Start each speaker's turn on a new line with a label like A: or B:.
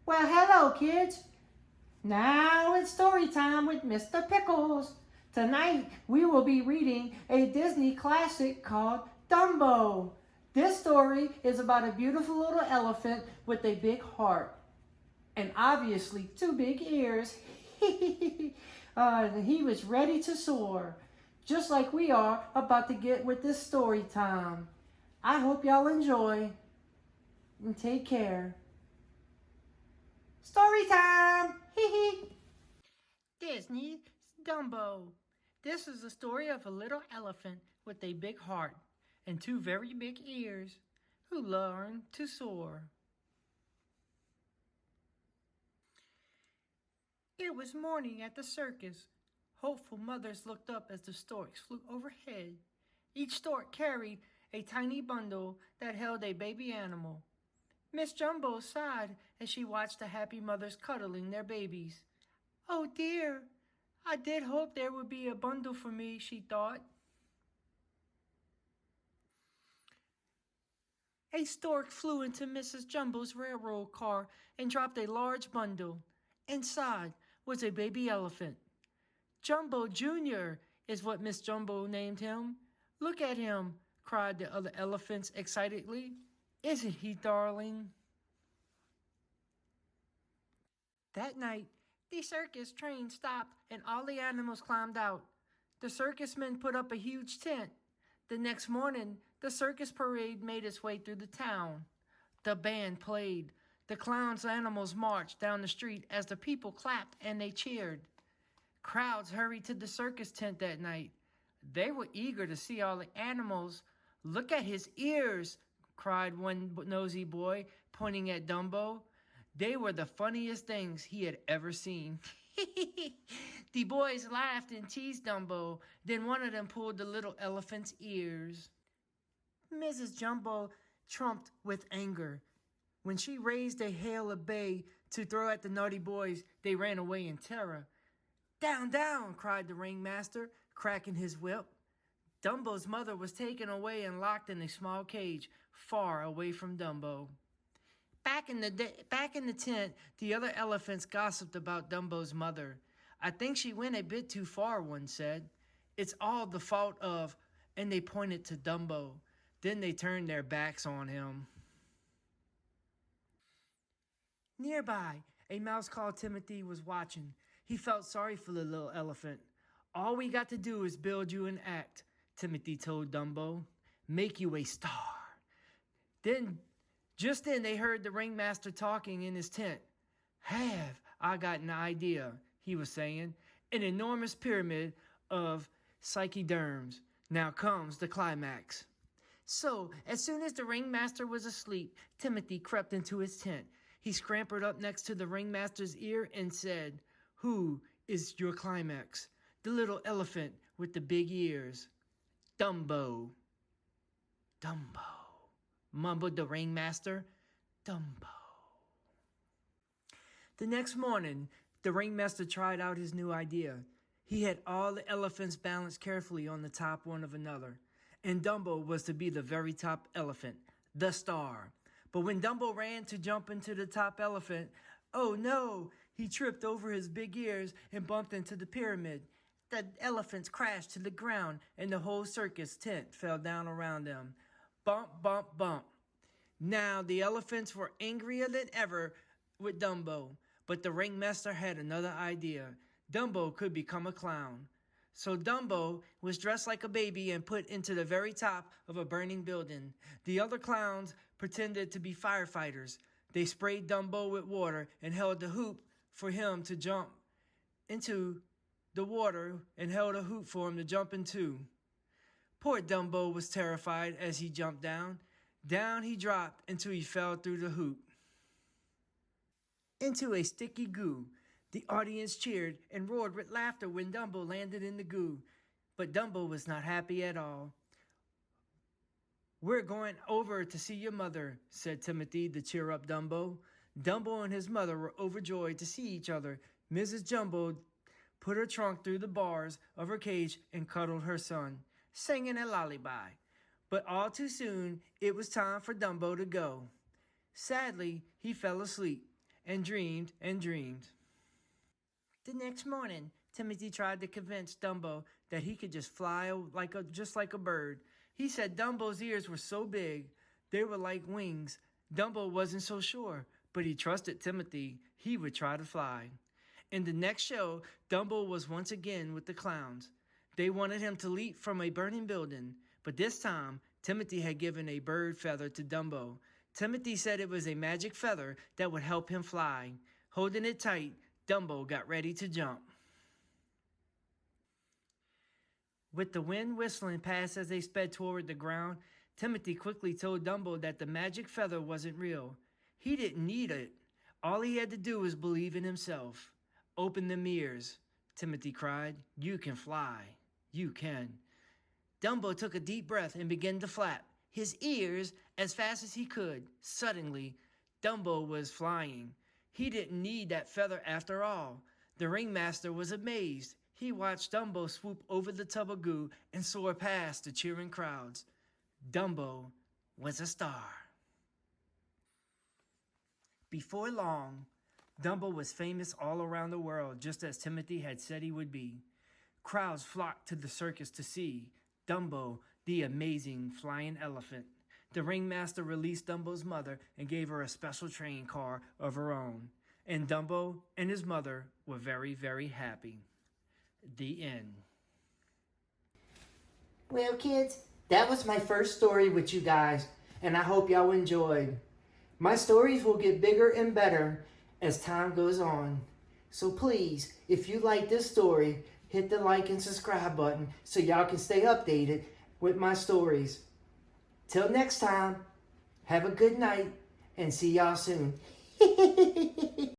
A: Well, hello, kids. Now it's story time with Mr. Pickles. Tonight we will be reading a Disney classic called Dumbo. This story is about a beautiful little elephant with a big heart and obviously two big ears. He was ready to soar, just like we are about to get with this story time. I hope y'all enjoy and take care. Story time! Hee hee! Disney's Dumbo. This is the story of a little elephant with a big heart and two very big ears who learned to soar. It was morning at the circus. Hopeful mothers looked up as the storks flew overhead. Each stork carried a tiny bundle that held a baby animal. Miss Jumbo sighed as she watched the happy mothers cuddling their babies. Oh dear, I did hope there would be a bundle for me, she thought. A stork flew into Mrs. Jumbo's railroad car and dropped a large bundle. Inside was a baby elephant. Jumbo Jr. is what Miss Jumbo named him. Look at him, cried the other elephants excitedly. Isn't he darling? That night, the circus train stopped and all the animals climbed out. The circusmen put up a huge tent. The next morning, the circus parade made its way through the town. The band played. The clowns' animals marched down the street as the people clapped and they cheered. Crowds hurried to the circus tent that night. They were eager to see all the animals. Look at his ears, cried one nosy boy, pointing at Dumbo. They were the funniest things he had ever seen. The boys laughed and teased Dumbo. Then one of them pulled the little elephant's ears. Mrs. Jumbo trumped with anger. When she raised a hail of bay to throw at the naughty boys, they ran away in terror. Down, down, cried the ringmaster, cracking his whip. Dumbo's mother was taken away and locked in a small cage, far away from Dumbo. Back in the tent, the other elephants gossiped about Dumbo's mother. I think she went a bit too far, one said. It's all the fault of, and they pointed to Dumbo. Then they turned their backs on him. Nearby, a mouse called Timothy was watching. He felt sorry for the little elephant. All we got to do is build you an act, Timothy told Dumbo. Make you a star. Just then they heard the ringmaster talking in his tent. Have I got an idea, he was saying. An enormous pyramid of psychoderms. Now comes the climax. So, as soon as the ringmaster was asleep, Timothy crept into his tent. He scrambled up next to the ringmaster's ear and said, Who is your climax? The little elephant with the big ears. Dumbo. Dumbo, mumbled the ringmaster. Dumbo. The next morning, the ringmaster tried out his new idea. He had all the elephants balanced carefully on the top one of another. And Dumbo was to be the very top elephant, the star. But when Dumbo ran to jump into the top elephant, oh no, he tripped over his big ears and bumped into the pyramid. The elephants crashed to the ground and the whole circus tent fell down around them. Bump, bump, bump. Now the elephants were angrier than ever with Dumbo, but the ringmaster had another idea. Dumbo could become a clown. So Dumbo was dressed like a baby and put into the very top of a burning building. The other clowns pretended to be firefighters. They sprayed Dumbo with water and held the hoop for him to jump into the water and held a hoop for him to jump into. Poor Dumbo was terrified as he jumped down. Down he dropped until he fell through the hoop into a sticky goo. The audience cheered and roared with laughter when Dumbo landed in the goo. But Dumbo was not happy at all. We're going over to see your mother, said Timothy to cheer up Dumbo. Dumbo and his mother were overjoyed to see each other. Mrs. Jumbo put her trunk through the bars of her cage and cuddled her son, singing a lullaby. But all too soon, it was time for Dumbo to go. Sadly, he fell asleep. and dreamed and dreamed. The next morning, Timothy tried to convince Dumbo that he could just fly just like a bird. He said Dumbo's ears were so big, they were like wings. Dumbo wasn't so sure, but he trusted Timothy. He would try to fly. In the next show, Dumbo was once again with the clowns. They wanted him to leap from a burning building, but this time, Timothy had given a bird feather to Dumbo. Timothy said it was a magic feather that would help him fly. Holding it tight, Dumbo got ready to jump. With the wind whistling past as they sped toward the ground, Timothy quickly told Dumbo that the magic feather wasn't real. He didn't need it. All he had to do was believe in himself. Open them ears, Timothy cried. You can fly. You can. Dumbo took a deep breath and began to flap his ears as fast as he could. Suddenly, Dumbo was flying. He didn't need that feather after all. The ringmaster was amazed. He watched Dumbo swoop over the tub of goo and soar past the cheering crowds. Dumbo was a star. Before long, Dumbo was famous all around the world, just as Timothy had said he would be. Crowds flocked to the circus to see Dumbo, the amazing flying elephant. The ringmaster released Dumbo's mother and gave her a special train car of her own. And Dumbo and his mother were very, very happy. The end. Well, kids, that was my first story with you guys, and I hope y'all enjoyed. My stories will get bigger and better as time goes on. So please, if you like this story, hit the like and subscribe button so y'all can stay updated with my stories. Till next time, have a good night and see y'all soon.